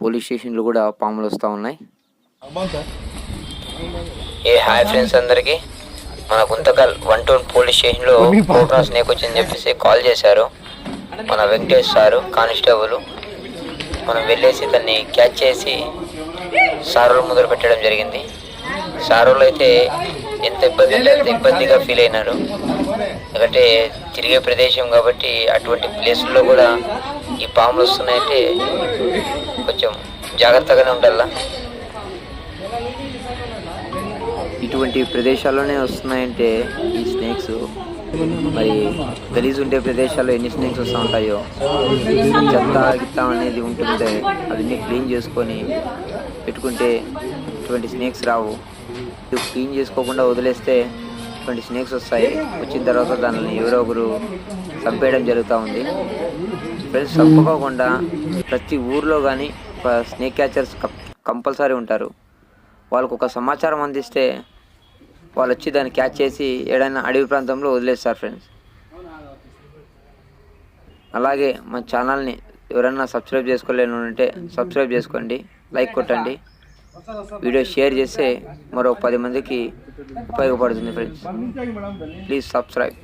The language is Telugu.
పోలీస్ స్టేషన్లు కూడా పాములు వస్తూ ఉన్నాయి. హాయ్ ఫ్రెండ్స్ అందరికి, మన గుంతకల్ 1 పోలీస్ స్టేషన్లో కోబ్రా స్నేక్ వచ్చిందని చెప్పేసి కాల్ చేశారు మన వెంకటేష్ సారు కానిస్టేబుల్. మనం వెళ్ళేసి దాన్ని క్యాచ్ చేసి సారోలు ముందర పెట్టడం జరిగింది. సారోలు అయితే ఎంత ఇబ్బందిగా ఫీల్ అయినారు, ఎందుకంటే తిరిగే ప్రదేశం కాబట్టి అటువంటి ప్లేసుల్లో కూడా ఈ పాములు వస్తున్నాయంటే కొంచెం జాగ్రత్తగానే ఉండాలా. ఇటువంటి ప్రదేశాల్లోనే వస్తున్నాయంటే ఈ స్నేక్స్ మరి గలీజ్ ఉండే ప్రదేశాల్లో ఎన్ని స్నేక్స్ వస్తూ ఉంటాయో. చెత్త గిత్త అనేది ఉంటుంటే అవన్నీ క్లీన్ చేసుకొని పెట్టుకుంటే ఇటువంటి స్నేక్స్ రావు. క్లీన్ చేసుకోకుండా వదిలేస్తే ఇటువంటి స్నేక్స్ వస్తాయి. వచ్చిన తర్వాత దానిని ఎవరో ఒకరు చంపేయడం జరుగుతూ ఉంది. ఫ్రెండ్స్, చంపుకోకుండా ప్రతి ఊర్లో కానీ ఒక స్నేక్ క్యాచర్స్ కంపల్సరీ ఉంటారు. వాళ్ళకు ఒక సమాచారం అందిస్తే వాళ్ళు వచ్చి దాన్ని క్యాచ్ చేసి ఏదైనా అడవి ప్రాంతంలో వదిలేస్తారు ఫ్రెండ్స్. అలాగే మన ఛానల్ని ఎవరైనా సబ్స్క్రైబ్ చేసుకోలేని ఉంటే సబ్స్క్రైబ్ చేసుకోండి, లైక్ కొట్టండి, వీడియో షేర్ చేస్తే మరో 10 మందికి ఉపయోగపడుతుంది ఫ్రెండ్స్. Please subscribe.